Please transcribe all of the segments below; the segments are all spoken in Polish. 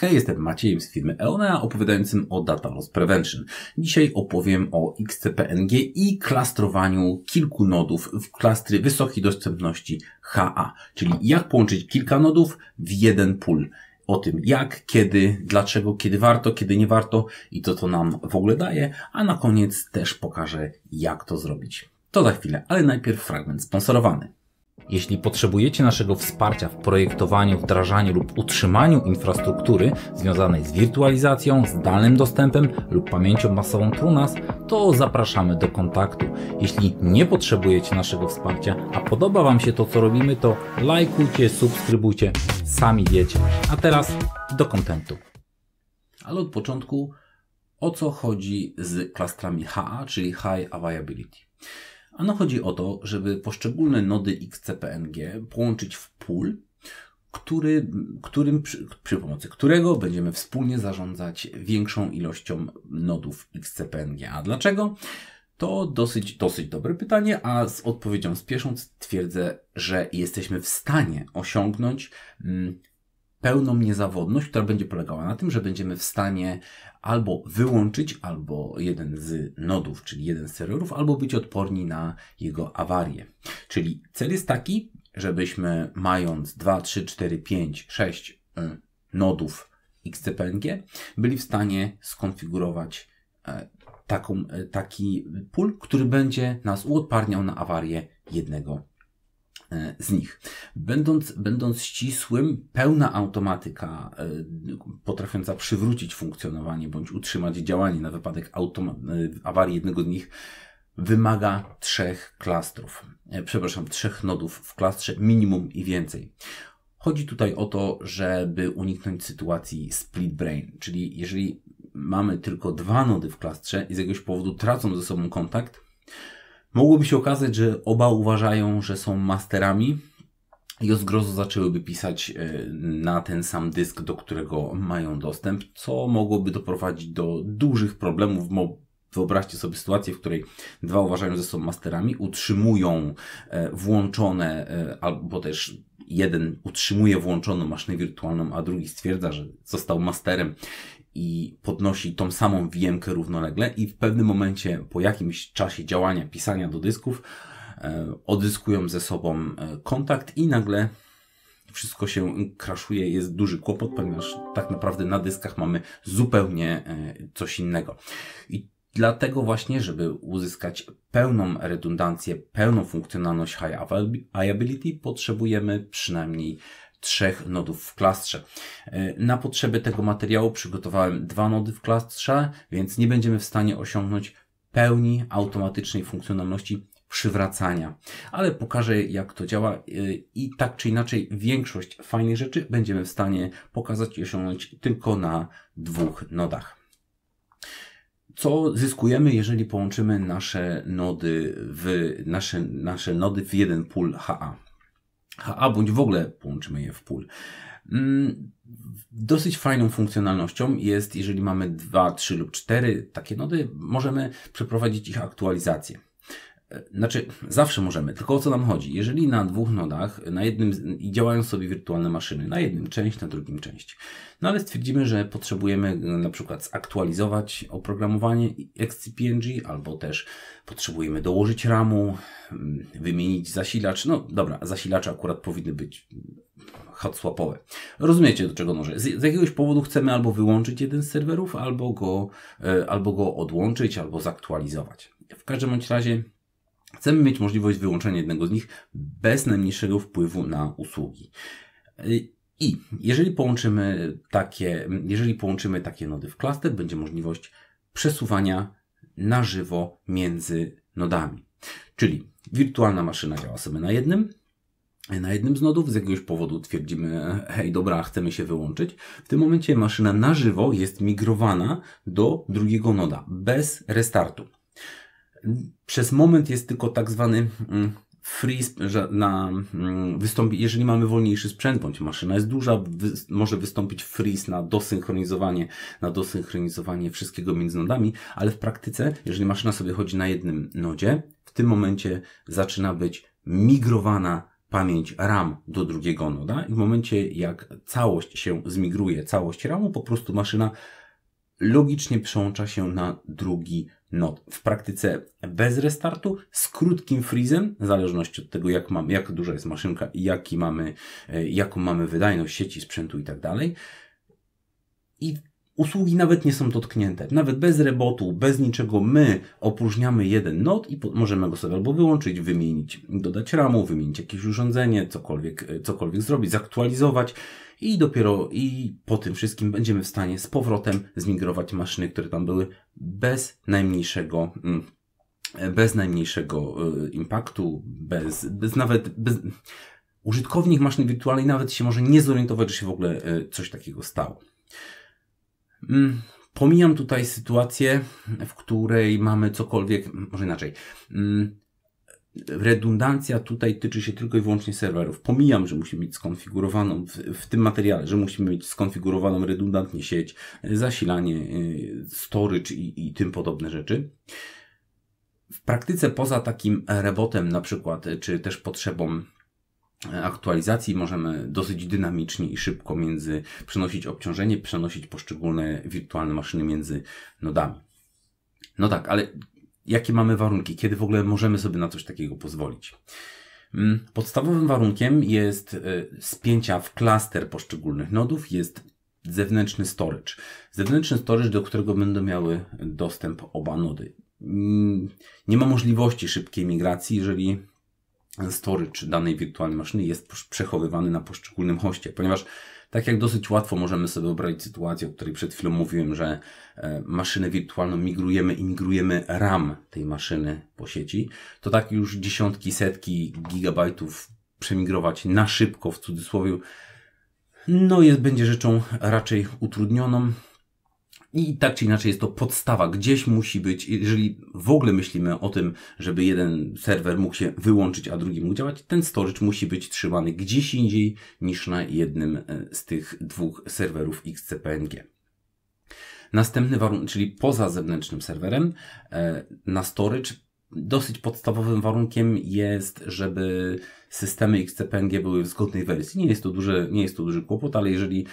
Hej, jestem Maciej z firmy Eonea, opowiadającym o Data Loss Prevention. Dzisiaj opowiem o XCP-NG i klastrowaniu kilku nodów w klastry wysokiej dostępności HA, czyli jak połączyć kilka nodów w jeden pool. O tym jak, kiedy, dlaczego, kiedy warto, kiedy nie warto i co to nam w ogóle daje, a na koniec też pokażę, jak to zrobić. To za chwilę, ale najpierw fragment sponsorowany. Jeśli potrzebujecie naszego wsparcia w projektowaniu, wdrażaniu lub utrzymaniu infrastruktury związanej z wirtualizacją, zdalnym dostępem lub pamięcią masową TrueNAS, to zapraszamy do kontaktu. Jeśli nie potrzebujecie naszego wsparcia, a podoba Wam się to, co robimy, to lajkujcie, subskrybujcie, sami wiecie. A teraz do kontentu. Ale od początku, o co chodzi z klastrami HA, czyli High Availability? Ano chodzi o to, żeby poszczególne nody XCP-NG połączyć w pool, przy pomocy którego będziemy wspólnie zarządzać większą ilością nodów XCP-NG. A dlaczego? To dosyć dobre pytanie, a z odpowiedzią spiesząc twierdzę, że jesteśmy w stanie osiągnąć pełną niezawodność, która będzie polegała na tym, że będziemy w stanie albo wyłączyć albo jeden z nodów, czyli jeden z serwerów, albo być odporni na jego awarię. Czyli cel jest taki, żebyśmy mając 2, 3, 4, 5, 6 nodów XCP-NG byli w stanie skonfigurować taki pool, który będzie nas uodparniał na awarię jednego z nich. Będąc ścisłym, pełna automatyka potrafiąca przywrócić funkcjonowanie bądź utrzymać działanie na wypadek awarii jednego z nich wymaga 3 nodów w klastrze minimum i więcej. Chodzi tutaj o to, żeby uniknąć sytuacji split brain, czyli jeżeli mamy tylko 2 nody w klastrze i z jakiegoś powodu tracą ze sobą kontakt, mogłoby się okazać, że oba uważają, że są masterami i o zgrozo zaczęłyby pisać na ten sam dysk, do którego mają dostęp, co mogłoby doprowadzić do dużych problemów. Wyobraźcie sobie sytuację, w której 2 uważają, że są masterami, utrzymują włączone, albo też jeden utrzymuje włączoną maszynę wirtualną, a drugi stwierdza, że został masterem i podnosi tą samą VM-kę równolegle i w pewnym momencie, po jakimś czasie działania, pisania do dysków, odzyskują ze sobą kontakt i nagle wszystko się crashuje, jest duży kłopot, ponieważ tak naprawdę na dyskach mamy zupełnie coś innego. I dlatego właśnie, żeby uzyskać pełną redundancję, pełną funkcjonalność High Availability, potrzebujemy przynajmniej 3 nodów w klastrze. Na potrzeby tego materiału przygotowałem 2 nody w klastrze, więc nie będziemy w stanie osiągnąć pełni automatycznej funkcjonalności przywracania. Ale pokażę, jak to działa i tak czy inaczej większość fajnych rzeczy będziemy w stanie pokazać i osiągnąć tylko na 2 nodach. Co zyskujemy, jeżeli połączymy nasze nody w jeden pool HA? HA bądź w ogóle połączymy je w pool. Dosyć fajną funkcjonalnością jest, jeżeli mamy 2, 3 lub 4 takie nody, możemy przeprowadzić ich aktualizację. Znaczy, zawsze możemy, tylko o co nam chodzi? Jeżeli na 2 nodach, na jednym działają sobie wirtualne maszyny, na jednym część, na drugim część. No ale stwierdzimy, że potrzebujemy na przykład zaktualizować oprogramowanie XCP-NG, albo też potrzebujemy dołożyć RAMu, wymienić zasilacz. No dobra, zasilacze akurat powinny być hot swapowe. Rozumiecie, do czego dążę. Z jakiegoś powodu chcemy albo wyłączyć jeden z serwerów, albo go odłączyć, albo zaktualizować. W każdym bądź razie chcemy mieć możliwość wyłączenia jednego z nich bez najmniejszego wpływu na usługi. I jeżeli połączymy takie nody w klaster, będzie możliwość przesuwania na żywo między nodami. Czyli wirtualna maszyna działa sobie na jednym z nodów, z jakiegoś powodu twierdzimy, hej, dobra, chcemy się wyłączyć. W tym momencie maszyna na żywo jest migrowana do drugiego noda, bez restartu. Przez moment jest tylko tak zwany freeze, jeżeli mamy wolniejszy sprzęt, bądź maszyna jest duża, może wystąpić freeze na dosynchronizowanie wszystkiego między nodami, ale w praktyce, jeżeli maszyna sobie chodzi na jednym nodzie, w tym momencie zaczyna być migrowana pamięć RAM do drugiego noda i w momencie jak całość się zmigruje, całość RAMu, po prostu maszyna logicznie przełącza się na drugi nod. W praktyce bez restartu, z krótkim freezem, w zależności od tego jak duża jest maszynka i jaką mamy wydajność sieci, sprzętu i tak dalej. I usługi nawet nie są dotknięte. Nawet bez rebotu, bez niczego my opróżniamy jeden nod i możemy go sobie albo wyłączyć, wymienić, dodać RAMu, wymienić jakieś urządzenie, cokolwiek zrobić, zaktualizować i dopiero po tym wszystkim będziemy w stanie z powrotem zmigrować maszyny, które tam były bez najmniejszego impaktu, użytkownik maszyny wirtualnej nawet się może nie zorientować, że się w ogóle coś takiego stało. Pomijam tutaj sytuację, w której mamy cokolwiek, może inaczej. Redundancja tutaj tyczy się tylko i wyłącznie serwerów. Pomijam, że musimy mieć skonfigurowaną w tym materiale, że musimy mieć skonfigurowaną redundantnie sieć, zasilanie, storage i tym podobne rzeczy. W praktyce poza takim rebotem na przykład, czy też potrzebą aktualizacji możemy dosyć dynamicznie i szybko przenosić obciążenie, przenosić poszczególne wirtualne maszyny między nodami. No tak, ale jakie mamy warunki? Kiedy w ogóle możemy sobie na coś takiego pozwolić? Podstawowym warunkiem jest spięcia w klaster poszczególnych nodów, jest zewnętrzny storage. Zewnętrzny storage, do którego będą miały dostęp oba nody. Nie ma możliwości szybkiej migracji, jeżeli storage danej wirtualnej maszyny jest przechowywany na poszczególnym hoście, ponieważ tak jak dosyć łatwo możemy sobie wyobrazić sytuację, o której przed chwilą mówiłem, że maszynę wirtualną migrujemy RAM tej maszyny po sieci, to tak już dziesiątki, setki gigabajtów przemigrować na szybko, w cudzysłowie, będzie rzeczą raczej utrudnioną. I tak czy inaczej jest to podstawa. Gdzieś musi być, jeżeli w ogóle myślimy o tym, żeby jeden serwer mógł się wyłączyć, a drugi mógł działać, ten storage musi być trzymany gdzieś indziej niż na jednym z tych dwóch serwerów XCPNG. Następny warunek, czyli poza zewnętrznym serwerem, na storage dosyć podstawowym warunkiem jest, żeby systemy XCPNG były w zgodnej wersji. Nie jest to duży kłopot, ale jeżeli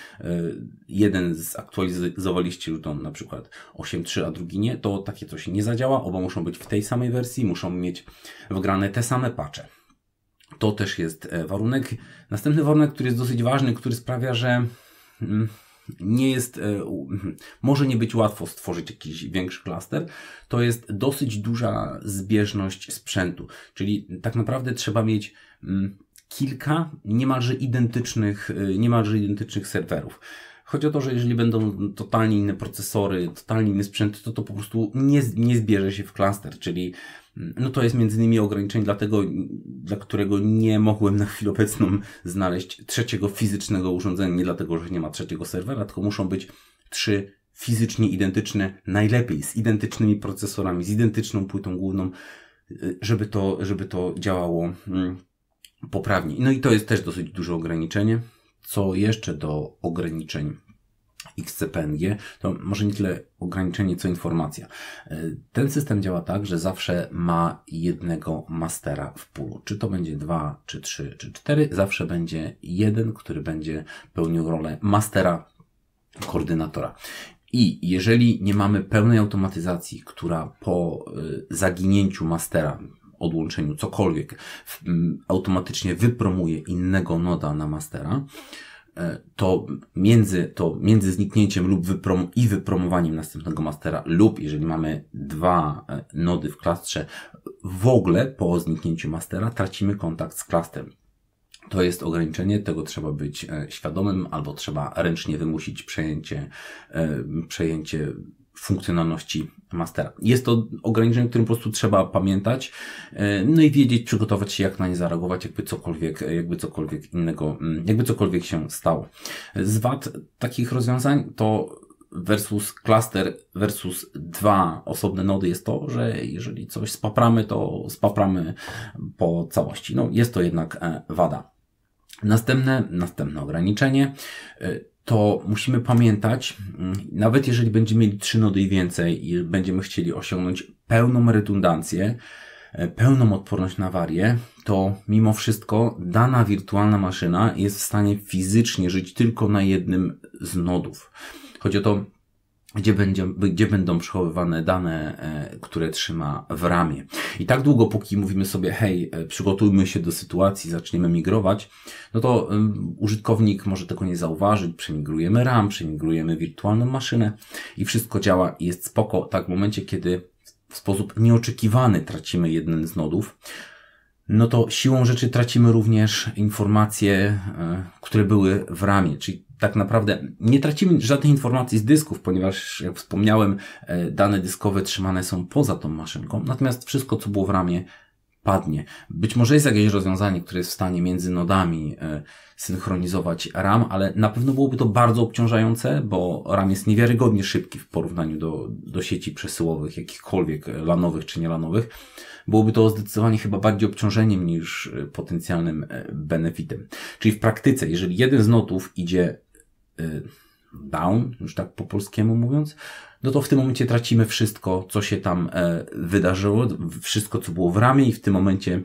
jeden zaktualizowaliście już do na przykład 8.3, a drugi nie, to takie coś nie zadziała. Oba muszą być w tej samej wersji, muszą mieć wgrane te same patche. To też jest warunek. Następny warunek, który jest dosyć ważny, który sprawia, że może nie być łatwo stworzyć jakiś większy klaster, to jest dosyć duża zbieżność sprzętu. Czyli tak naprawdę trzeba mieć kilka niemalże identycznych serwerów. Chodzi o to, że jeżeli będą totalnie inne procesory, totalnie inny sprzęt, to po prostu nie zbierze się w klaster, czyli to jest między innymi ograniczenie dla którego nie mogłem na chwilę obecną znaleźć trzeciego fizycznego urządzenia, nie dlatego, że nie ma trzeciego serwera, tylko muszą być 3 fizycznie identyczne, najlepiej z identycznymi procesorami, z identyczną płytą główną, żeby to działało poprawnie. No i to jest też dosyć duże ograniczenie. Co jeszcze do ograniczeń XCPNG, to może nie tyle ograniczenie, co informacja. Ten system działa tak, że zawsze ma jednego mastera w poolu. Czy to będzie 2, czy 3, czy 4, zawsze będzie jeden, który będzie pełnił rolę mastera, koordynatora. I jeżeli nie mamy pełnej automatyzacji, która po zaginięciu mastera, odłączeniu, cokolwiek, automatycznie wypromuje innego noda na mastera, to między zniknięciem lub wypromowaniem następnego mastera, lub jeżeli mamy 2 nody w klastrze, w ogóle po zniknięciu mastera tracimy kontakt z klastrem. To jest ograniczenie, tego trzeba być świadomym, albo trzeba ręcznie wymusić przejęcie funkcjonalności mastera. Jest to ograniczenie, o którym po prostu trzeba pamiętać, i wiedzieć, przygotować się, jak na nie zareagować, jakby cokolwiek się stało. Z wad takich rozwiązań to versus cluster versus 2 osobne nody jest to, że jeżeli coś spapramy, to spapramy po całości. Jest to jednak wada. Następne ograniczenie to musimy pamiętać, nawet jeżeli będziemy mieli 3 nody i więcej i będziemy chcieli osiągnąć pełną redundancję, pełną odporność na awarię, to mimo wszystko dana wirtualna maszyna jest w stanie fizycznie żyć tylko na jednym z nodów. Chodzi o to, gdzie będą przechowywane dane, które trzyma w ramie. I tak długo, póki mówimy sobie, hej, przygotujmy się do sytuacji, zaczniemy migrować, no to użytkownik może tego nie zauważyć, przemigrujemy RAM, przemigrujemy wirtualną maszynę i wszystko działa i jest spoko. Tak w momencie, kiedy w sposób nieoczekiwany tracimy jeden z nodów, no to siłą rzeczy tracimy również informacje, które były w ramie, czyli tak naprawdę nie tracimy żadnej informacji z dysków, ponieważ, jak wspomniałem, dane dyskowe trzymane są poza tą maszynką, natomiast wszystko, co było w ramie, padnie. Być może jest jakieś rozwiązanie, które jest w stanie między nodami synchronizować RAM, ale na pewno byłoby to bardzo obciążające, bo RAM jest niewiarygodnie szybki w porównaniu do sieci przesyłowych, jakichkolwiek LANowych czy nie LANowych. Byłoby to zdecydowanie chyba bardziej obciążeniem niż potencjalnym benefitem. Czyli w praktyce, jeżeli jeden z nodów idzie down, już tak po polskiemu mówiąc, no to w tym momencie tracimy wszystko, co się tam wydarzyło, wszystko, co było w ramie i w tym momencie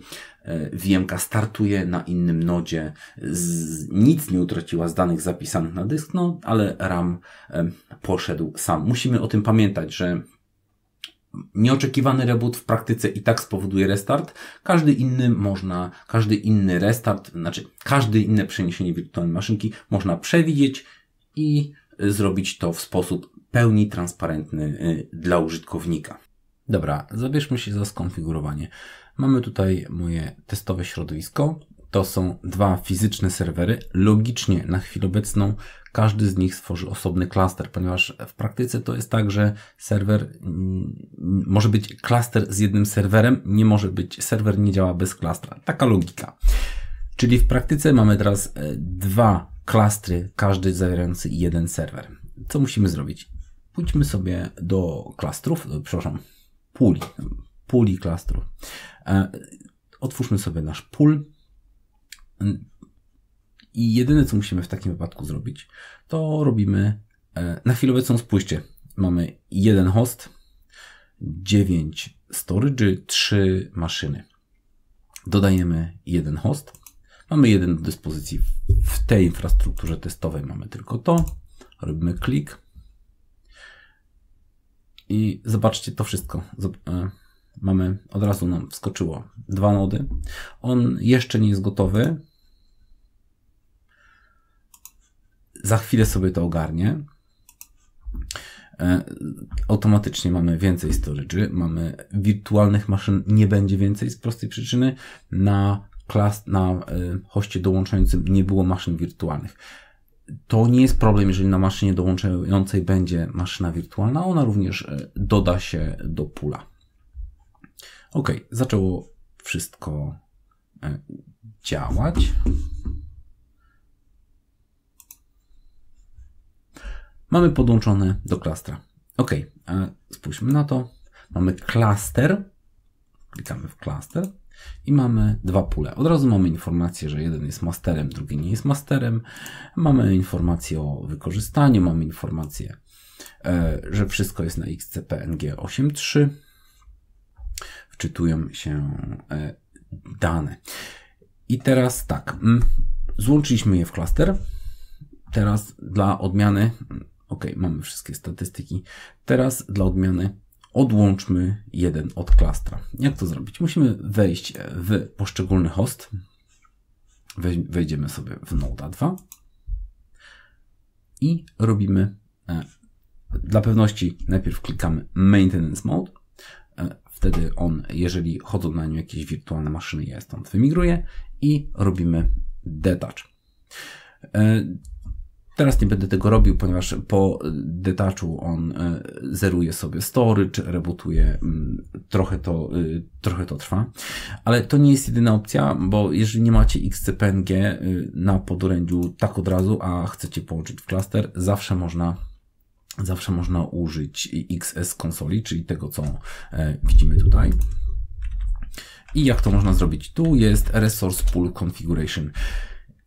VM-ka startuje na innym nodzie. Nic nie utraciła z danych zapisanych na dysk, no ale RAM poszedł sam. Musimy o tym pamiętać, że nieoczekiwany reboot w praktyce i tak spowoduje restart. Każdy inny restart, każde inne przeniesienie wirtualnej maszynki można przewidzieć i zrobić to w sposób pełni transparentny dla użytkownika. Dobra, zabierzmy się za skonfigurowanie. Mamy tutaj moje testowe środowisko. To są dwa fizyczne serwery. Logicznie na chwilę obecną każdy z nich stworzy osobny klaster, ponieważ w praktyce to jest tak, że serwer może być klaster z jednym serwerem, serwer nie działa bez klastra. Taka logika. Czyli w praktyce mamy teraz dwa klastry, każdy zawierający jeden serwer. Co musimy zrobić? Pójdźmy sobie do klastrów, puli klastrów. Otwórzmy sobie nasz pool. I jedyne, co musimy w takim wypadku zrobić, to robimy, na chwilę obecną spójrzcie, mamy jeden host, 9 storage, 3 maszyny. Dodajemy jeden host, mamy jeden do dyspozycji w tej infrastrukturze testowej, mamy tylko to, robimy klik i zobaczcie to wszystko. Od razu nam wskoczyło 2 nody, on jeszcze nie jest gotowy. Za chwilę sobie to ogarnie. Automatycznie mamy więcej storage, mamy wirtualnych maszyn, nie będzie więcej z prostej przyczyny. Na hoście dołączającym nie było maszyn wirtualnych. To nie jest problem, jeżeli na maszynie dołączającej będzie maszyna wirtualna, ona również doda się do pula. Ok, zaczęło wszystko działać. Mamy podłączone do klastra. Ok, spójrzmy na to. Mamy klaster. Klikamy w klaster i mamy dwa pule. Od razu mamy informację, że jeden jest masterem, drugi nie jest masterem. Mamy informację o wykorzystaniu, mamy informację, że wszystko jest na XCP-NG 8.3. Wczytują się dane. I teraz tak, złączyliśmy je w klaster. Teraz dla odmiany, ok, mamy wszystkie statystyki. Teraz dla odmiany odłączmy jeden od klastra. Jak to zrobić? Musimy wejść w poszczególny host. Wejdziemy sobie w Node 2 i robimy, dla pewności najpierw klikamy Maintenance Mode. Wtedy on, jeżeli chodzą na nim jakieś wirtualne maszyny, je stąd wymigruje i robimy detach. Teraz nie będę tego robił, ponieważ po detachu on zeruje sobie storage, rebootuje, trochę to trwa. Ale to nie jest jedyna opcja, bo jeżeli nie macie XCP-NG na podorędziu tak od razu, a chcecie połączyć w klaster, zawsze można użyć XS konsoli, czyli tego, co widzimy tutaj. I jak to można zrobić? Tu jest Resource Pool Configuration.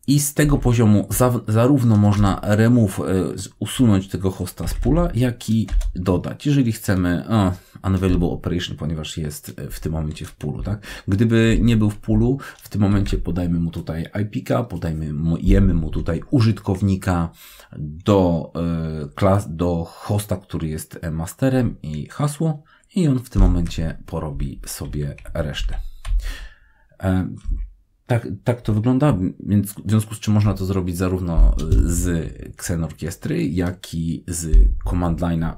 I z tego poziomu zarówno można remove, usunąć tego hosta z pula, jak i dodać. Jeżeli chcemy unavailable operation, ponieważ jest w tym momencie w pulu, tak? Gdyby nie był w pulu, w tym momencie podajmy mu tutaj IP-ka, podajemy mu tutaj użytkownika do hosta, który jest masterem i hasło i on w tym momencie porobi sobie resztę. Tak to wygląda, więc w związku z czym można to zrobić zarówno z Xenorchestry, jak i z command line'a,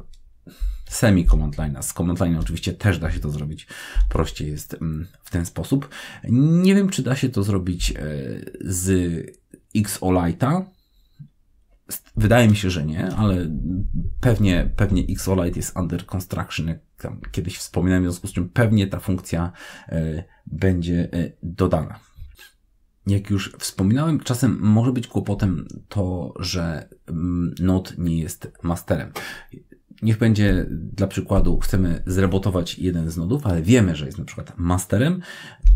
semi-command line'a. Z command line'a oczywiście też da się to zrobić. Prościej jest w ten sposób. Nie wiem, czy da się to zrobić z Xolite'a. Wydaje mi się, że nie, ale pewnie Xolite jest under construction, jak tam kiedyś wspominałem, w związku z czym pewnie ta funkcja będzie dodana. Jak już wspominałem, czasem może być kłopotem to, że node nie jest masterem. Niech będzie, dla przykładu, chcemy zrebotować jeden z nodów, ale wiemy, że jest na przykład masterem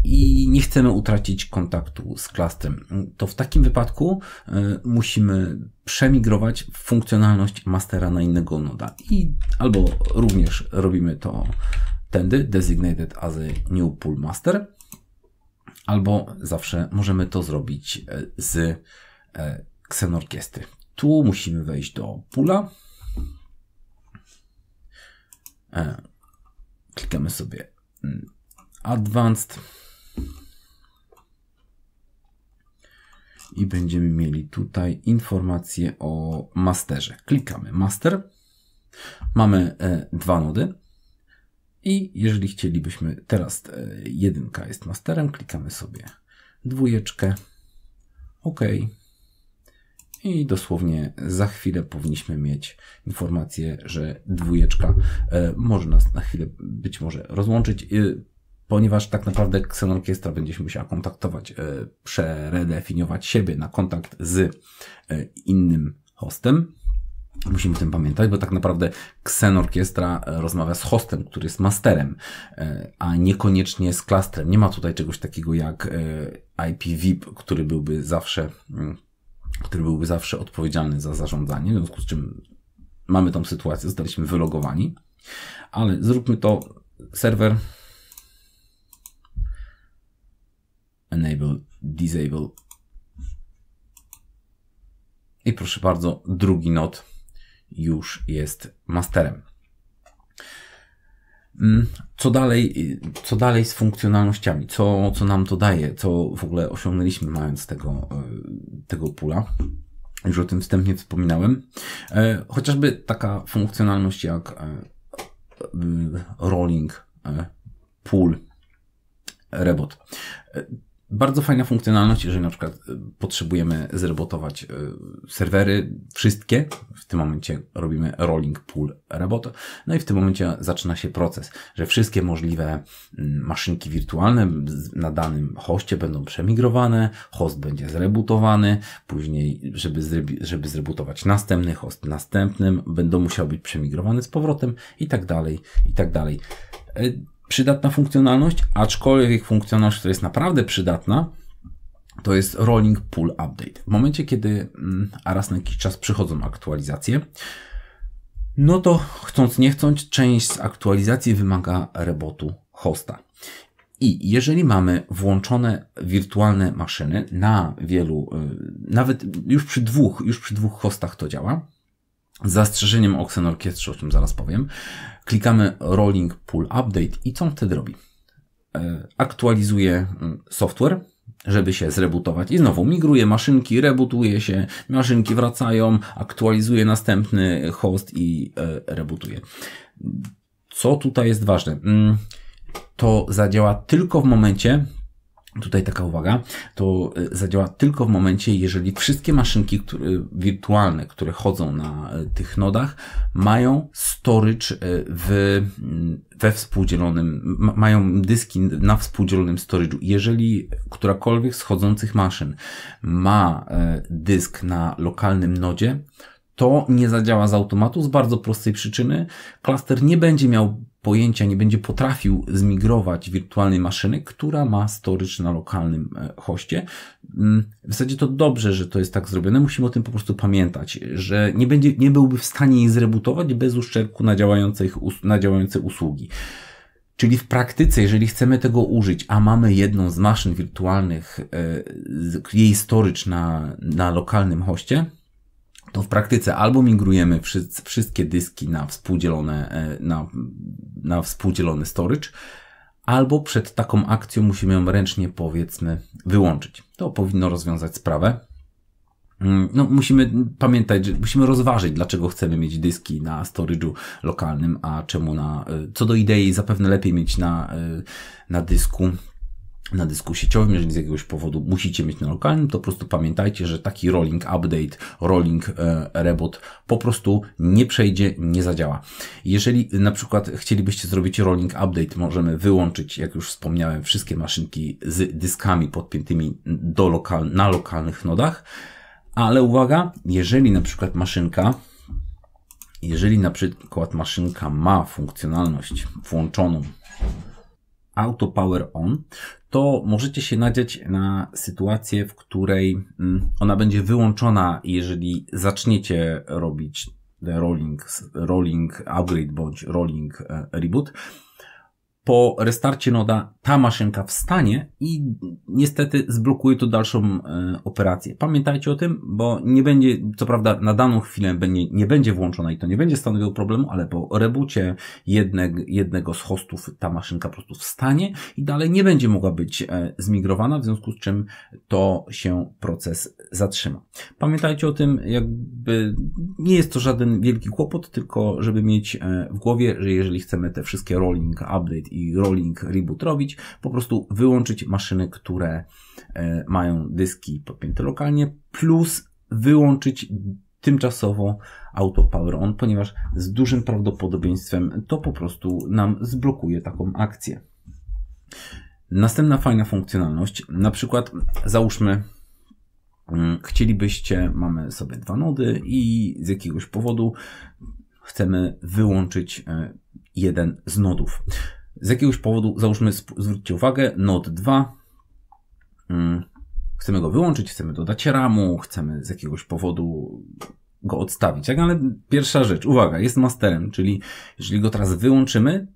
i nie chcemy utracić kontaktu z klastrem. To w takim wypadku musimy przemigrować funkcjonalność mastera na innego noda. Albo również robimy to tędy, designated as a new pool master, albo zawsze możemy to zrobić z Xenorchestry. Tu musimy wejść do pula. Klikamy sobie Advanced i będziemy mieli tutaj informację o masterze. Klikamy Master. Mamy dwa nody. I jeżeli chcielibyśmy, teraz jedynka jest masterem, klikamy sobie dwójeczkę, OK. I dosłownie za chwilę powinniśmy mieć informację, że dwójeczka może nas na chwilę być może rozłączyć, ponieważ tak naprawdę Xenorchestra będzie się musiała kontaktować, przeredefiniować siebie na kontakt z innym hostem. Musimy o tym pamiętać, bo tak naprawdę Xenorchestra rozmawia z hostem, który jest masterem, a niekoniecznie z klastrem. Nie ma tutaj czegoś takiego jak IP-VIP, który byłby zawsze odpowiedzialny za zarządzanie, w związku z czym mamy tą sytuację, zostaliśmy wylogowani, ale zróbmy to serwer enable, disable i proszę bardzo, drugi node już jest masterem. Co dalej z funkcjonalnościami? Co nam to daje? Co w ogóle osiągnęliśmy mając tego pula? Już o tym wstępnie wspominałem. Chociażby taka funkcjonalność jak rolling pool rebot. Bardzo fajna funkcjonalność, jeżeli na przykład potrzebujemy zrebotować serwery, wszystkie. W tym momencie robimy rolling pool rebot. No i w tym momencie zaczyna się proces, że wszystkie możliwe maszynki wirtualne na danym hoście będą przemigrowane, host będzie zrebutowany, później, żeby zrebootować następny host następnym, będą musiały być przemigrowane z powrotem i tak dalej, i tak dalej. Przydatna funkcjonalność, aczkolwiek funkcjonalność, która jest naprawdę przydatna, to jest rolling pool update. W momencie, kiedy raz na jakiś czas przychodzą aktualizacje, no to chcąc nie chcąc, część z aktualizacji wymaga rebotu hosta. I jeżeli mamy włączone wirtualne maszyny na wielu, nawet już przy dwóch hostach to działa, z zastrzeżeniem o Xenorchestrze, o czym zaraz powiem, klikamy Rolling Pool Update i co on wtedy robi? Aktualizuje software, żeby się zrebootować i znowu migruje maszynki, rebootuje się, maszynki wracają, aktualizuje następny host i rebootuje. Co tutaj jest ważne? To zadziała tylko w momencie, tutaj taka uwaga, to zadziała tylko w momencie, jeżeli wszystkie maszynki wirtualne, które chodzą na tych nodach, mają storage we współdzielonym, mają dyski na współdzielonym storage'u. Jeżeli którakolwiek z chodzących maszyn ma dysk na lokalnym nodzie, to nie zadziała z automatu z bardzo prostej przyczyny. Klaster nie będzie miał pojęcia, nie będzie potrafił zmigrować wirtualnej maszyny, która ma storage na lokalnym hoście. W zasadzie to dobrze, że to jest tak zrobione. Musimy o tym po prostu pamiętać, że nie byłby w stanie jej zrebootować bez uszczerbku na działające usługi. Czyli w praktyce, jeżeli chcemy tego użyć, a mamy jedną z maszyn wirtualnych, jej storage na lokalnym hoście, to w praktyce albo migrujemy wszystkie dyski na współdzielony storage, albo przed taką akcją musimy ją ręcznie, powiedzmy, wyłączyć. To powinno rozwiązać sprawę. No, musimy pamiętać, że musimy rozważyć, dlaczego chcemy mieć dyski na storage'u lokalnym, a czemu co do idei zapewne lepiej mieć na dysku sieciowym. Jeżeli z jakiegoś powodu musicie mieć na lokalnym, to po prostu pamiętajcie, że taki rolling update, rolling reboot po prostu nie przejdzie, nie zadziała. Jeżeli na przykład chcielibyście zrobić rolling update, możemy wyłączyć, jak już wspomniałem, wszystkie maszynki z dyskami podpiętymi na lokalnych nodach. Ale uwaga, jeżeli na przykład maszynka ma funkcjonalność włączoną Auto Power On, to możecie się nadziać na sytuację, w której ona będzie wyłączona, jeżeli zaczniecie robić rolling upgrade bądź rolling reboot. Po restarcie noda ta maszynka wstanie i niestety zblokuje to dalszą operację. Pamiętajcie o tym, bo nie będzie, co prawda na daną chwilę nie będzie włączona i to nie będzie stanowiło problemu, ale po reboocie jednego z hostów ta maszynka po prostu wstanie i dalej nie będzie mogła być zmigrowana, w związku z czym to się proces zatrzyma. Pamiętajcie o tym, jakby nie jest to żaden wielki kłopot, tylko żeby mieć w głowie, że jeżeli chcemy te wszystkie rolling update i rolling reboot robić, po prostu wyłączyć maszyny, które mają dyski podpięte lokalnie, plus wyłączyć tymczasowo Auto Power On, ponieważ z dużym prawdopodobieństwem to po prostu nam zblokuje taką akcję. Następna fajna funkcjonalność, na przykład załóżmy, mamy sobie dwa nody i z jakiegoś powodu chcemy wyłączyć jeden z nodów. Z jakiegoś powodu, załóżmy, zwróćcie uwagę, node 2, chcemy go wyłączyć, chcemy dodać RAMu, chcemy z jakiegoś powodu go odstawić. Ale pierwsza rzecz, uwaga, jest masterem, czyli jeżeli go teraz wyłączymy,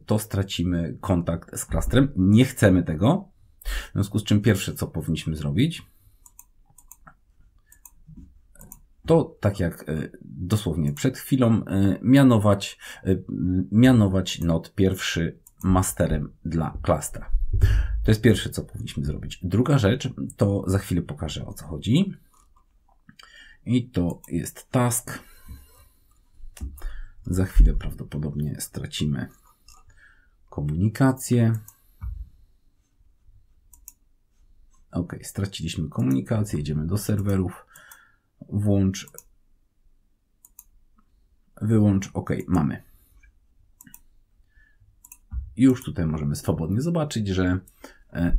to stracimy kontakt z klastrem. Nie chcemy tego, w związku z czym pierwsze, co powinniśmy zrobić, to tak jak dosłownie przed chwilą mianować nod pierwszy masterem dla klastra. To jest pierwsze, co powinniśmy zrobić. Druga rzecz, to za chwilę pokażę, o co chodzi. I to jest task. Za chwilę prawdopodobnie stracimy komunikację. Ok, straciliśmy komunikację, idziemy do serwerów. Włącz, wyłącz, ok, mamy. Już tutaj możemy swobodnie zobaczyć, że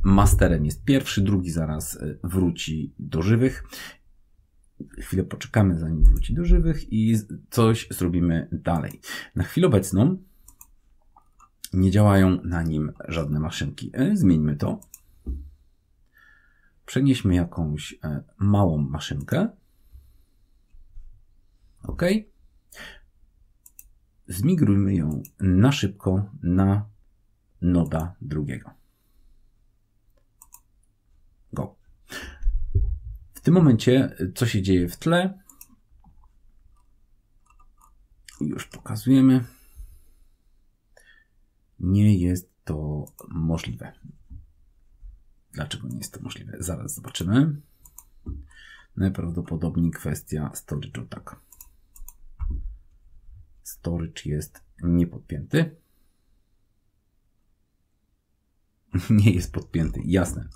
masterem jest pierwszy, drugi zaraz wróci do żywych. Chwilę poczekamy, zanim wróci do żywych i coś zrobimy dalej. Na chwilę obecną nie działają na nim żadne maszynki. Zmieńmy to. Przenieśmy jakąś małą maszynkę. OK. Zmigrujmy ją na szybko na noda drugiego. Go. W tym momencie, co się dzieje w tle? Już pokazujemy. Nie jest to możliwe. Dlaczego nie jest to możliwe? Zaraz zobaczymy. Najprawdopodobniej kwestia storage'u, tak. Storage jest niepodpięty. Nie jest podpięty, jasne.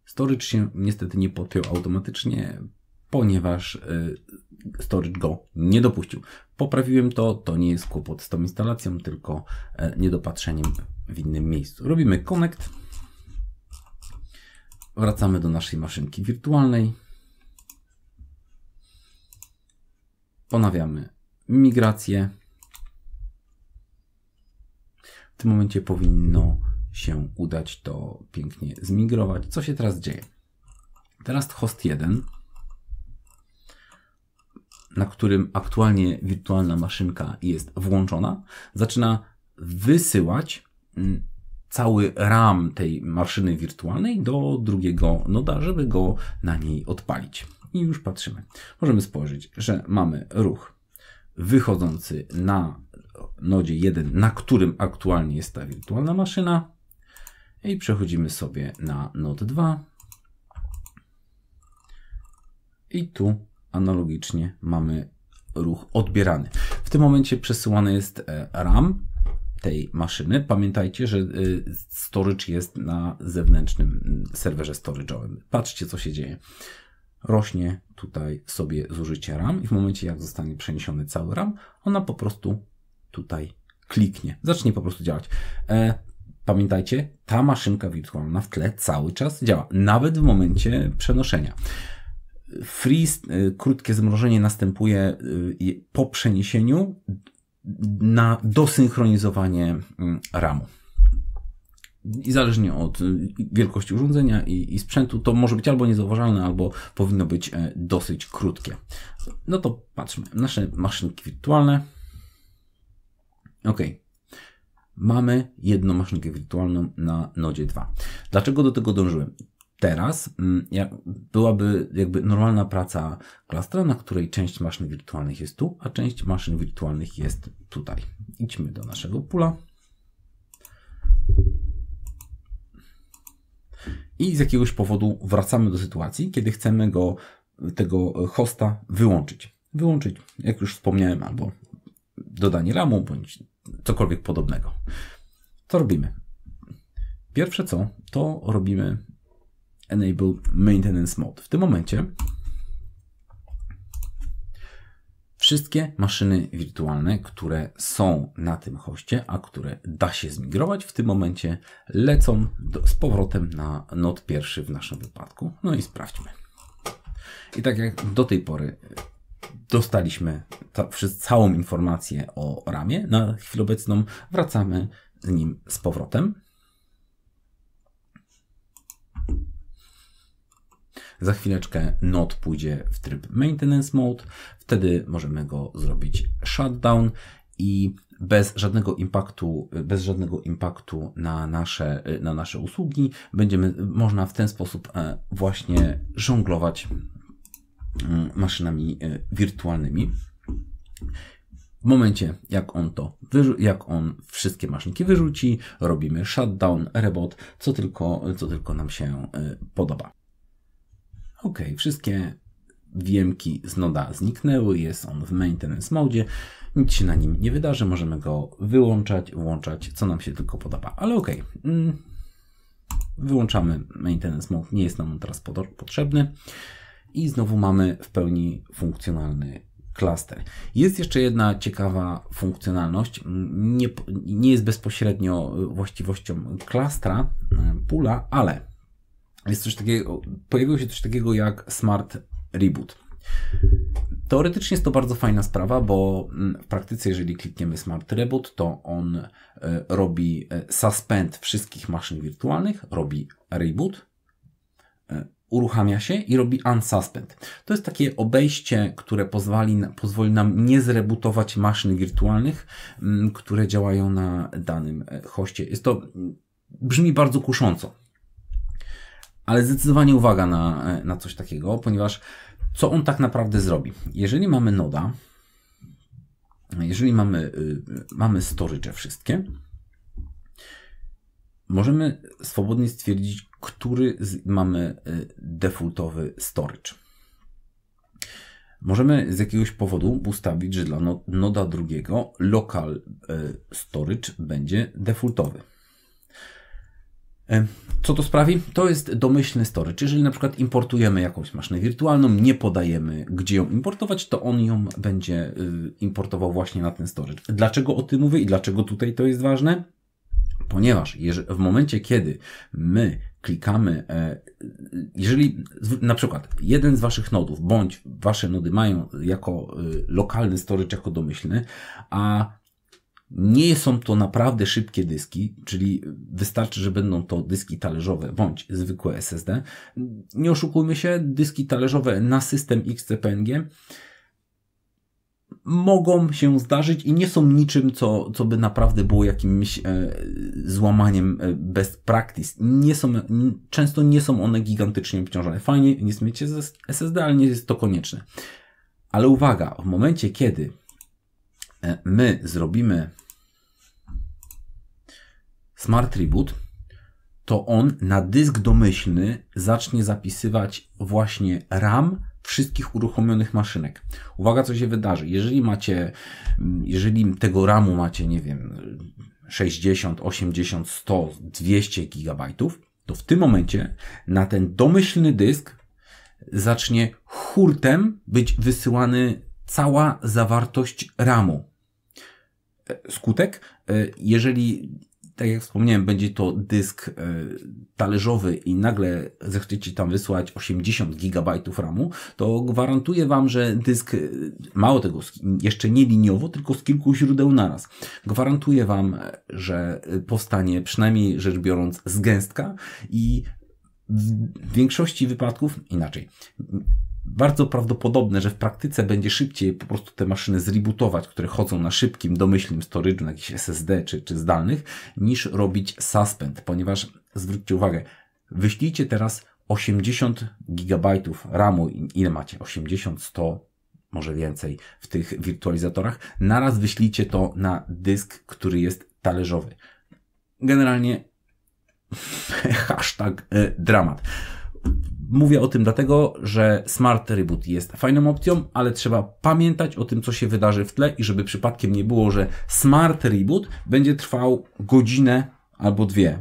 Storage się niestety nie podpiął automatycznie, ponieważ storage go nie dopuścił. Poprawiłem to, to nie jest kłopot z tą instalacją, tylko niedopatrzeniem w innym miejscu. Robimy connect. Wracamy do naszej maszynki wirtualnej. Ponawiamy migrację. W tym momencie powinno się udać to pięknie zmigrować. Co się teraz dzieje? Teraz host 1, na którym aktualnie wirtualna maszynka jest włączona, zaczyna wysyłać cały RAM tej maszyny wirtualnej do drugiego noda, żeby go na niej odpalić. I już patrzymy. Możemy spojrzeć, że mamy ruch wychodzący na nodzie 1, na którym aktualnie jest ta wirtualna maszyna. I przechodzimy sobie na nod 2. I tu analogicznie mamy ruch odbierany. W tym momencie przesyłany jest RAM tej maszyny. Pamiętajcie, że storage jest na zewnętrznym serwerze storage'owym. Patrzcie, co się dzieje. Rośnie tutaj sobie zużycie RAM i w momencie, jak zostanie przeniesiony cały RAM, ona po prostu tutaj kliknie. Zacznie po prostu działać. Pamiętajcie, ta maszynka wirtualna w tle cały czas działa, nawet w momencie przenoszenia. Freeze, krótkie zmrożenie następuje po przeniesieniu na dosynchronizowanie RAM-u. I zależnie od wielkości urządzenia i sprzętu, to może być albo niezauważalne, albo powinno być dosyć krótkie. No to patrzmy. Nasze maszynki wirtualne. OK. Mamy jedną maszynkę wirtualną na nodzie 2. Dlaczego do tego dążyłem? Teraz byłaby jakby normalna praca klastra, na której część maszyn wirtualnych jest tu, a część maszyn wirtualnych jest tutaj. Idźmy do naszego pula. I z jakiegoś powodu wracamy do sytuacji, kiedy chcemy tego hosta wyłączyć. Wyłączyć, jak już wspomniałem, albo dodanie RAM-u, bądź cokolwiek podobnego. Co robimy? Pierwsze co, to robimy Enable Maintenance Mode. W tym momencie wszystkie maszyny wirtualne, które są na tym hoście, a które da się zmigrować, w tym momencie lecą z powrotem na nod pierwszy w naszym wypadku. No i sprawdźmy. I tak jak do tej pory dostaliśmy całą informację o ramie, na chwilę obecną wracamy z nim z powrotem. Za chwileczkę nod pójdzie w tryb Maintenance Mode. Wtedy możemy go zrobić shutdown i bez żadnego impaktu na nasze usługi można w ten sposób właśnie żonglować maszynami wirtualnymi. W momencie, jak on wszystkie maszynki wyrzuci, robimy shutdown, reboot, co tylko nam się podoba. OK, wszystkie VM-ki z noda zniknęły, jest on w maintenance mode, nic się na nim nie wydarzy, możemy go wyłączać, włączać, co nam się tylko podoba, ale OK. Wyłączamy maintenance mode, nie jest nam on teraz potrzebny i znowu mamy w pełni funkcjonalny klaster. Jest jeszcze jedna ciekawa funkcjonalność, nie jest bezpośrednio właściwością klastra, pula, ale jest coś takiego, pojawiło się coś takiego jak Smart Reboot. Teoretycznie jest to bardzo fajna sprawa, bo w praktyce, jeżeli klikniemy Smart Reboot, to on robi suspend wszystkich maszyn wirtualnych, robi reboot, uruchamia się i robi unsuspend. To jest takie obejście, które pozwoli nam nie zrebootować maszyn wirtualnych, które działają na danym hoście. Brzmi bardzo kusząco. Ale zdecydowanie uwaga na coś takiego, ponieważ co on tak naprawdę zrobi? Jeżeli mamy noda, jeżeli mamy storage wszystkie, możemy swobodnie stwierdzić, który mamy defaultowy storage. Możemy z jakiegoś powodu ustawić, że dla noda drugiego local storage będzie defaultowy. Co to sprawi? To jest domyślny storage. Jeżeli na przykład importujemy jakąś maszynę wirtualną, nie podajemy, gdzie ją importować, to on ją będzie importował właśnie na ten storage. Dlaczego o tym mówię i dlaczego tutaj to jest ważne? Ponieważ w momencie, kiedy my klikamy, jeżeli na przykład jeden z Waszych nodów, bądź Wasze nody mają jako lokalny storage, jako domyślny, a Nie są to naprawdę szybkie dyski, czyli wystarczy, że będą to dyski talerzowe bądź zwykłe SSD. Nie oszukujmy się, dyski talerzowe na system XCPNG mogą się zdarzyć i nie są niczym, co by naprawdę było jakimś złamaniem best practice. Często nie są one gigantycznie obciążone. Fajnie jest mieć SSD, ale nie jest to konieczne. Ale uwaga, w momencie, kiedy my zrobimy Smart Reboot, to on na dysk domyślny zacznie zapisywać właśnie RAM wszystkich uruchomionych maszynek. Uwaga, co się wydarzy. Jeżeli tego RAMu macie, nie wiem, 60, 80, 100, 200 GB, to w tym momencie na ten domyślny dysk zacznie hurtem być wysyłany cała zawartość RAMu. Skutek, jeżeli, tak jak wspomniałem, będzie to dysk talerzowy i nagle zechcecie tam wysłać 80 GB RAMu, to gwarantuję Wam, że dysk, mało tego, jeszcze nie liniowo, tylko z kilku źródeł naraz. Gwarantuję Wam, że powstanie, przynajmniej rzecz biorąc, zgęstka i w większości wypadków inaczej. Bardzo prawdopodobne, że w praktyce będzie szybciej po prostu te maszyny zrebootować, które chodzą na szybkim, domyślnym storage'u, na jakiś SSD czy zdalnych, niż robić suspend, ponieważ zwróćcie uwagę, wyślijcie teraz 80 GB RAMu, ile macie? 80, 100, może więcej w tych wirtualizatorach. Naraz wyślijcie to na dysk, który jest talerzowy. Generalnie hashtag dramat. Mówię o tym dlatego, że Smart Reboot jest fajną opcją, ale trzeba pamiętać o tym, co się wydarzy w tle i żeby przypadkiem nie było, że Smart Reboot będzie trwał godzinę albo dwie.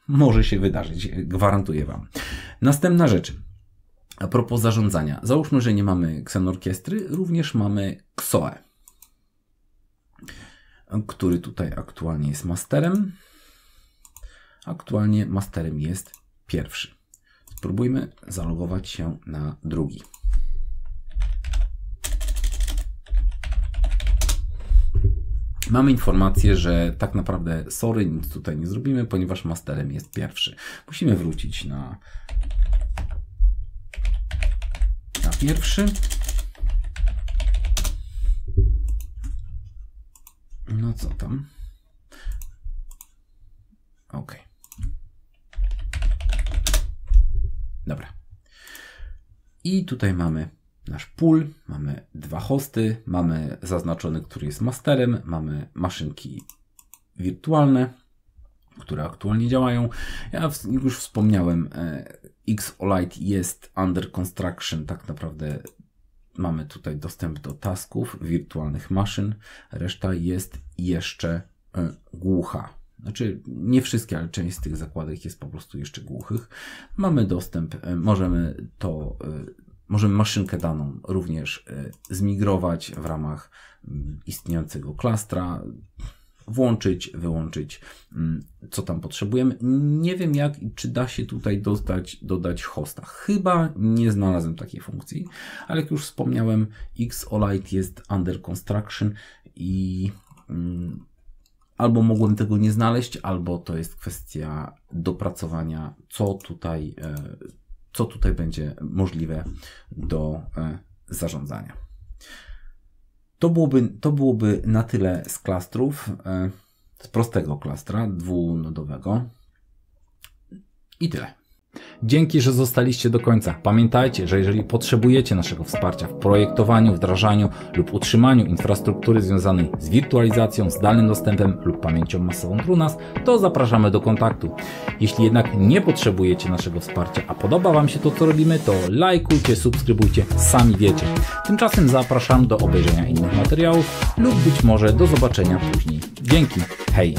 Może się wydarzyć, gwarantuję Wam. Następna rzecz. A propos zarządzania. Załóżmy, że nie mamy Xenorchestry, również mamy XOE, który tutaj aktualnie jest masterem. Aktualnie masterem jest pierwszy. Spróbujmy zalogować się na drugi. Mamy informację, że tak naprawdę sorry, nic tutaj nie zrobimy, ponieważ masterem jest pierwszy. Musimy wrócić na pierwszy. No co tam? OK. Dobra. I tutaj mamy nasz pool, mamy dwa hosty, mamy zaznaczony, który jest masterem, mamy maszynki wirtualne, które aktualnie działają. Ja już wspomniałem, XOLite jest under construction, tak naprawdę mamy tutaj dostęp do tasków, wirtualnych maszyn, reszta jest jeszcze głucha. Znaczy, nie wszystkie, ale część z tych zakładek jest po prostu jeszcze głuchych. Mamy dostęp, możemy maszynkę daną również zmigrować w ramach istniejącego klastra, włączyć, wyłączyć, co tam potrzebujemy. Nie wiem jak i czy da się tutaj dodać hosta. Chyba nie znalazłem takiej funkcji, ale jak już wspomniałem, XOLite jest under construction i albo mogłem tego nie znaleźć, albo to jest kwestia dopracowania, co tutaj będzie możliwe do zarządzania. To byłoby na tyle z klastrów, z prostego klastra, dwunodowego. I tyle. Dzięki, że zostaliście do końca. Pamiętajcie, że jeżeli potrzebujecie naszego wsparcia w projektowaniu, wdrażaniu lub utrzymaniu infrastruktury związanej z wirtualizacją, zdalnym dostępem lub pamięcią masową TrueNAS, to zapraszamy do kontaktu. Jeśli jednak nie potrzebujecie naszego wsparcia, a podoba Wam się to, co robimy, to lajkujcie, subskrybujcie, sami wiecie. Tymczasem zapraszam do obejrzenia innych materiałów lub być może do zobaczenia później. Dzięki, hej!